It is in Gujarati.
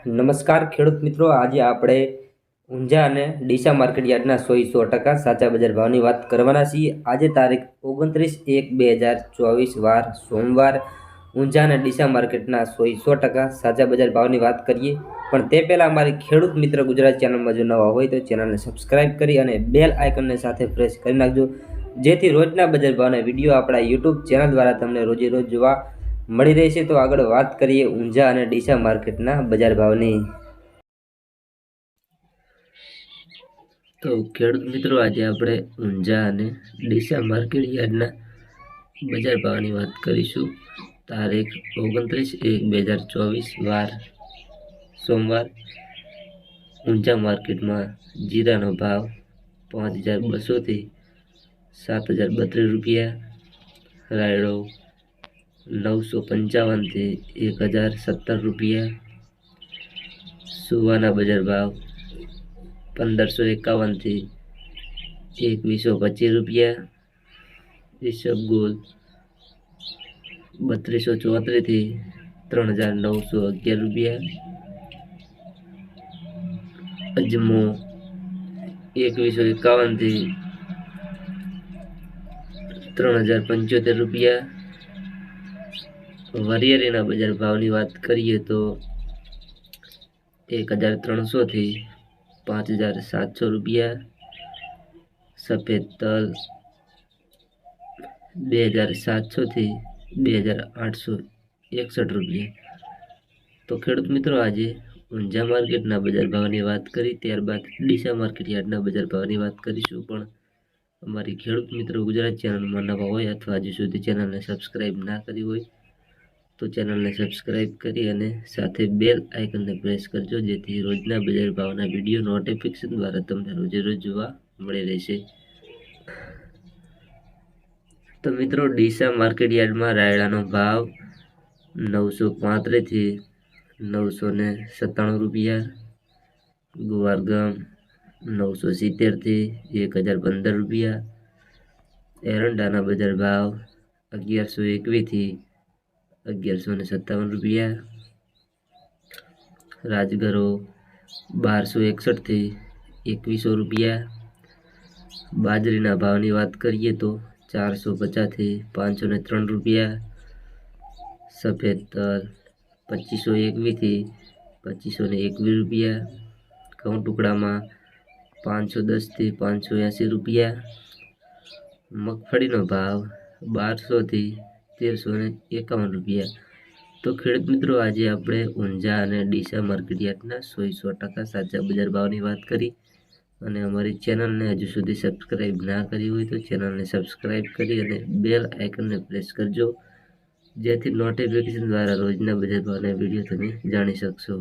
નમસ્કાર ખેડૂત મિત્રો, આજે આપણે ઊંઝા અને ડીસા માર્કેટ યાર્ડના 100% સાચા બજાર ભાવની વાત કરવાના છીએ। આજે તારીખ 29/1/2024 વાર સોમવાર ઊંઝા અને ડીસા માર્કેટના 100% સાચા બજાર ભાવની વાત કરીએ। પણ તે પહેલાં અમારી ખેડૂત મિત્ર ગુજરાત ચેનલમાં જો નવા હોય તો ચેનલને સબસ્ક્રાઇબ કરી અને બેલ આઇકનને સાથે પ્રેસ કરી નાખજો, જેથી રોજના બજાર ભાવના વિડીયો આપણા યુટ્યુબ ચેનલ દ્વારા તમને રોજે રોજ જોવા મળી રહેશે। તો આગળ વાત કરીએ ઊંઝા અને ડીસા માર્કેટના બજાર ભાવની। તો ખેડૂત મિત્રો, આજે આપણે ઊંઝા અને ડીસા માર્કેટ યાર્ડના બજાર ભાવની વાત કરીશું। તારીખ 29/1/2024 વાર સોમવાર ઊંઝા માર્કેટમાં જીરાનો ભાવ 5200 થી 7032 રૂપિયા, રાયડો 955 થી 1017 રૂપિયા, સુવાના બજાર ભાવ 1551 થી 2125 રૂપિયા, ઈસબગુલ 3234 થી 3911 રૂપિયા, અજમો 2151 થી 3075 રૂપિયા। વરિયાળીના બજાર ભાવની વાત કરીએ તો 1300 થી 5700 રૂપિયા, સફેદ તલ 2700 થી 2861 રૂપિયા। તો ખેડૂત મિત્રો, આજે ઊંઝા માર્કેટના બજાર ભાવની વાત કરી, ત્યારબાદ ડીસા માર્કેટ યાર્ડના બજાર ભાવની વાત કરીશું। પણ અમારી ખેડૂત મિત્રો ગુજરાત ચેનલમાં નવા હોય અથવા હજુ સુધી ચેનલને સબસ્ક્રાઇબ ના કરી હોય તો ચેનલને સબસ્ક્રાઇબ કરી અને સાથે બેલ આઇકનને પ્રેસ કરજો, જેથી રોજના બજાર ભાવના વિડીયો નોટિફિકેશન દ્વારા તમને રોજે રોજ જોવા મળી રહેશે। તો મિત્રો, ડીસા માર્કેટ યાર્ડમાં રાયડાનો ભાવ 935 થી 997 રૂપિયા, ગુવારગમ 970 થી 1015 રૂપિયા, એરંડાના બજાર ભાવ 1121 થી 1157 રૂપિયા, રાજગરો 1261 થી 2100 રૂપિયા। બાજરીના ભાવની વાત કરીએ તો 450 થી 503 રૂપિયા, સફેદ તલ 2521 થી 2521 રૂપિયા, ઘઉં ટુકડામાં 510 થી 580 રૂપિયા, મગફળીનો ભાવ 1200 થી 1351 રૂપિયા। તો ખેડૂત મિત્રો, આજે આપણે ઊંઝા અને ડીસા માર્કેટ યાર્ડના 100% સાચા બજાર ભાવની વાત કરી અને અમારી ચેનલને હજુ સુધી સબસ્ક્રાઇબ ના કરી હોય તો ચેનલને સબસ્ક્રાઇબ કરી અને બેલ આઇકનને પ્રેસ કરજો, જેથી નોટિફિકેશન દ્વારા રોજના બજાર ભાવના વિડીયો તમે જાણી શકશો।